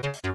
USA!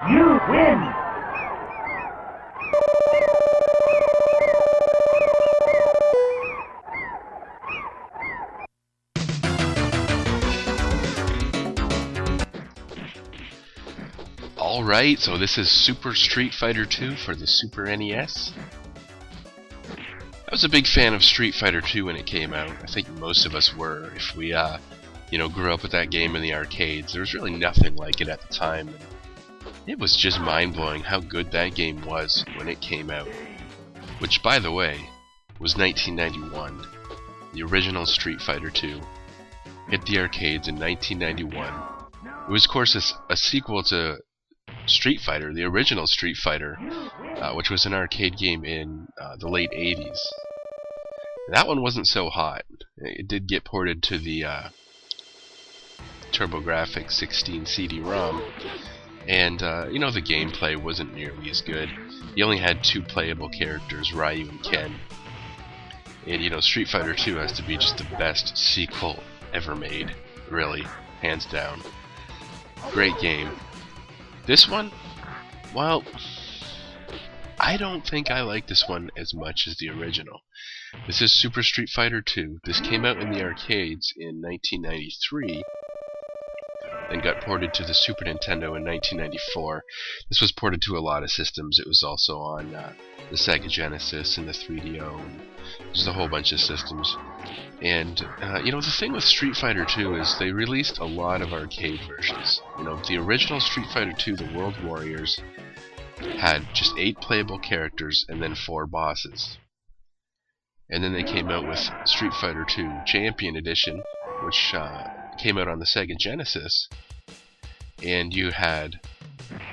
You win! Alright, so this is Super Street Fighter 2 for the Super NES. I was a big fan of Street Fighter 2 when it came out. I think most of us were. If we, grew up with that game in the arcades, there was really nothing like it at the time. And it was just mind-blowing how good that game was when it came out. Which, by the way, was 1991. The original Street Fighter 2 hit the arcades in 1991. It was, of course, a sequel to Street Fighter, the original Street Fighter, which was an arcade game in the late 80s. That one wasn't so hot. It did get ported to the TurboGrafx 16 CD-ROM, and the gameplay wasn't nearly as good. You only had two playable characters, Ryu and Ken. And Street Fighter 2 has to be just the best sequel ever made, really, hands down. Great game. This one, well, I don't think I like this one as much as the original. This is Super Street Fighter 2. This came out in the arcades in 1993 and got ported to the Super Nintendo in 1994. This was ported to a lot of systems. It was also on the Sega Genesis and the 3DO. And there's a whole bunch of systems. And, the thing with Street Fighter 2 is they released a lot of arcade versions. The original Street Fighter 2, the World Warriors, had just 8 playable characters and then 4 bosses. And then they came out with Street Fighter 2 Champion Edition, which came out on the Sega Genesis, and you had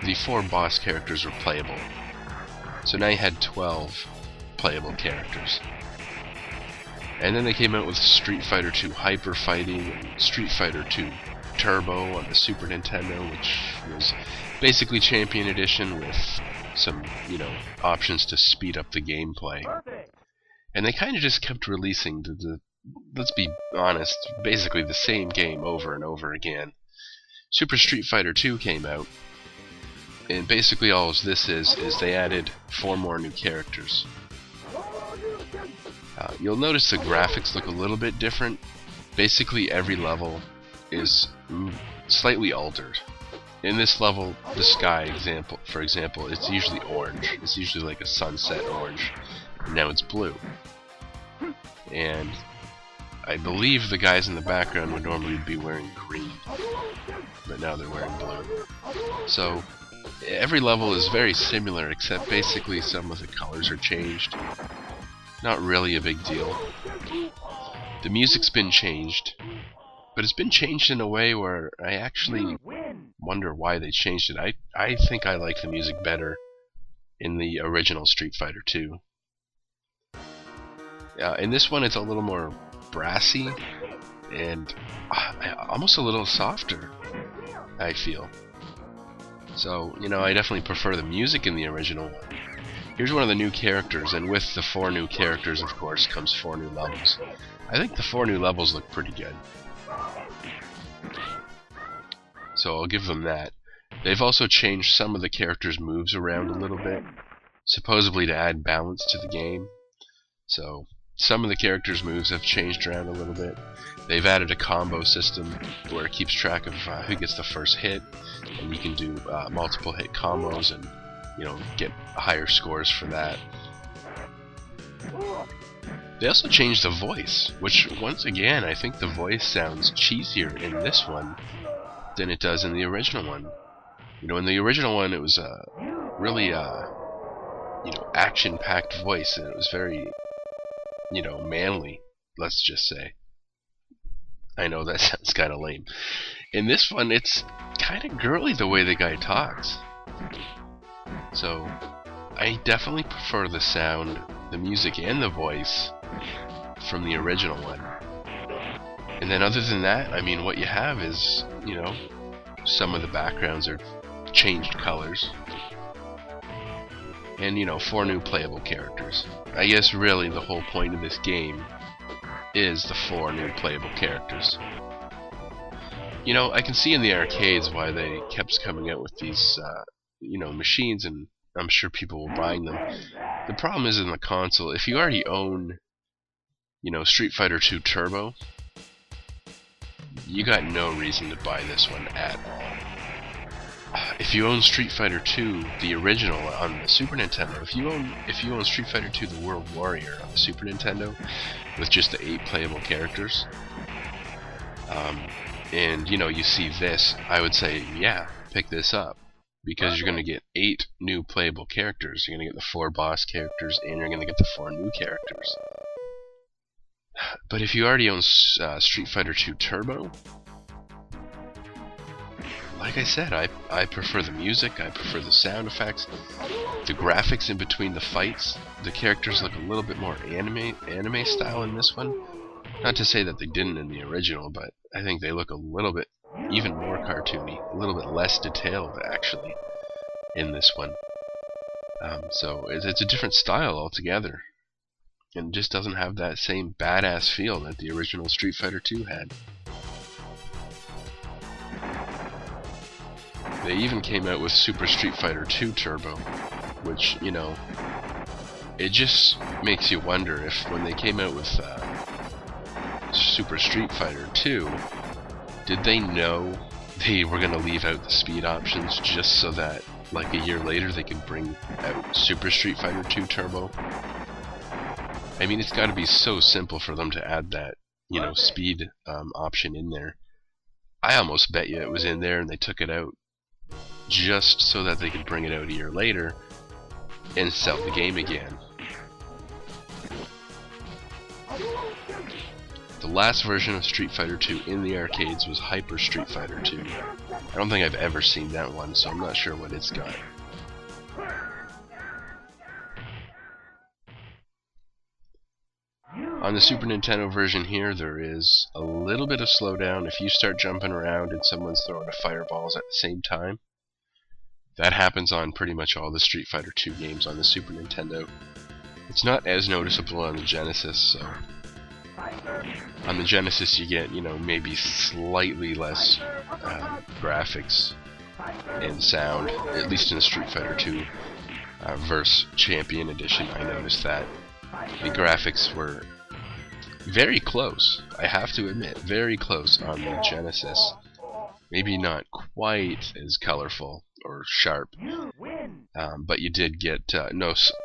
the 4 boss characters were playable. So now you had 12 playable characters. And then they came out with Street Fighter 2 Hyper Fighting and Street Fighter 2 Turbo on the Super Nintendo, which was basically Champion Edition with some, options to speed up the gameplay. And they kind of just kept releasing let's be honest, basically the same game over and over again. Super Street Fighter 2 came out, and basically all this is they added 4 more new characters. You'll notice the graphics look a little bit different. Basically every level is slightly altered. In this level, the sky, for example, it's usually orange. It's usually like a sunset orange. And now it's blue. And I believe the guys in the background would normally be wearing green, but now they're wearing blue. So every level is very similar, except basically some of the colors are changed. Not really a big deal. The music's been changed, but it's been changed in a way where I actually wonder why they changed it. I think I like the music better in the original Street Fighter 2. In this one, it's a little more brassy and almost a little softer, I feel. So, I definitely prefer the music in the original one. Here's one of the new characters, and with the 4 new characters, of course, comes 4 new levels. I think the 4 new levels look pretty good. So I'll give them that. They've also changed some of the characters' moves around a little bit, supposedly to add balance to the game. So some of the characters' moves have changed around a little bit. They've added a combo system where it keeps track of who gets the first hit, and you can do multiple hit combos and get higher scores for that. They also changed the voice, which once again I think the voice sounds cheesier in this one than it does in the original one. You know, in the original one it was a really you know, action-packed voice, and it was very, you know, manly, let's just say. I know that sounds kind of lame. In this one, it's kind of girly the way the guy talks. So, I definitely prefer the sound, the music, and the voice from the original one. And then other than that, I mean, what you have is, you know, some of the backgrounds are changed colors. And, you know, 4 new playable characters. I guess really the whole point of this game is the 4 new playable characters. You know, I can see in the arcades why they kept coming out with these, you know, machines, and I'm sure people were buying them. The problem is in the console, if you already own, you know, Street Fighter 2 Turbo, you got no reason to buy this one at all. If you own Street Fighter 2, the original on the Super Nintendo, if you own Street Fighter 2, the World Warrior on the Super Nintendo, with just the 8 playable characters, and you know you see this, I would say, yeah, pick this up, because you're going to get 8 new playable characters. You're going to get the 4 boss characters, and you're going to get the 4 new characters. But if you already own Street Fighter 2 Turbo, like I said, I prefer the music, I prefer the sound effects, the graphics in between the fights. The characters look a little bit more anime style in this one. Not to say that they didn't in the original, but I think they look a little bit even more cartoony, a little bit less detailed actually in this one. So it's a different style altogether, and it just doesn't have that same badass feel that the original Street Fighter 2 had. They even came out with Super Street Fighter 2 Turbo, which, you know, it just makes you wonder if when they came out with Super Street Fighter 2, did they know they were going to leave out the speed options just so that, like, a year later they could bring out Super Street Fighter 2 Turbo? I mean, it's got to be so simple for them to add that, you know, speed option in there. I almost bet you it was in there and they took it out just so that they could bring it out a year later and sell the game again. The last version of Street Fighter 2 in the arcades was Hyper Street Fighter 2. I don't think I've ever seen that one, so I'm not sure what it's got. On the Super Nintendo version here, there is a little bit of slowdown. If you start jumping around and someone's throwing fireballs at the same time, that happens on pretty much all the Street Fighter 2 games on the Super Nintendo. It's not as noticeable on the Genesis, so on the Genesis you get, you know, maybe slightly less graphics and sound, at least in the Street Fighter 2 Verse Champion Edition. I noticed that the graphics were very close, I have to admit, very close on the Genesis. Maybe not quite as colorful or sharp, but you did get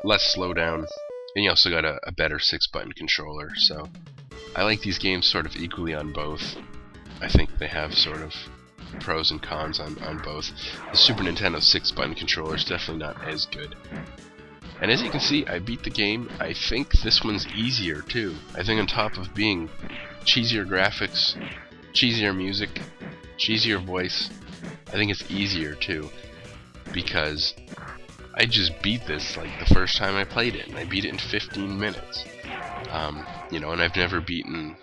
less slowdown, and you also got a better 6-button controller. So I like these games sort of equally on both. I think they have sort of pros and cons on both. The Super Nintendo 6-button controller is definitely not as good. And as you can see, I beat the game. I think this one's easier too. I think on top of being cheesier graphics, cheesier music, cheesier voice, I think it's easier too, because I just beat this like the first time I played it, and I beat it in 15 minutes. You know, and I've never beaten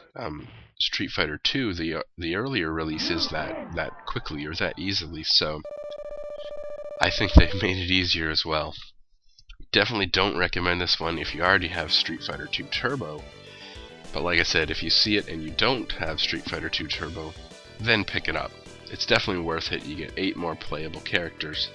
Street Fighter 2, the earlier releases, that quickly or that easily. So I think they've made it easier as well. Definitely don't recommend this one if you already have Street Fighter 2 Turbo. But like I said, if you see it and you don't have Street Fighter 2 Turbo, then pick it up. It's definitely worth it. You get 8 more playable characters,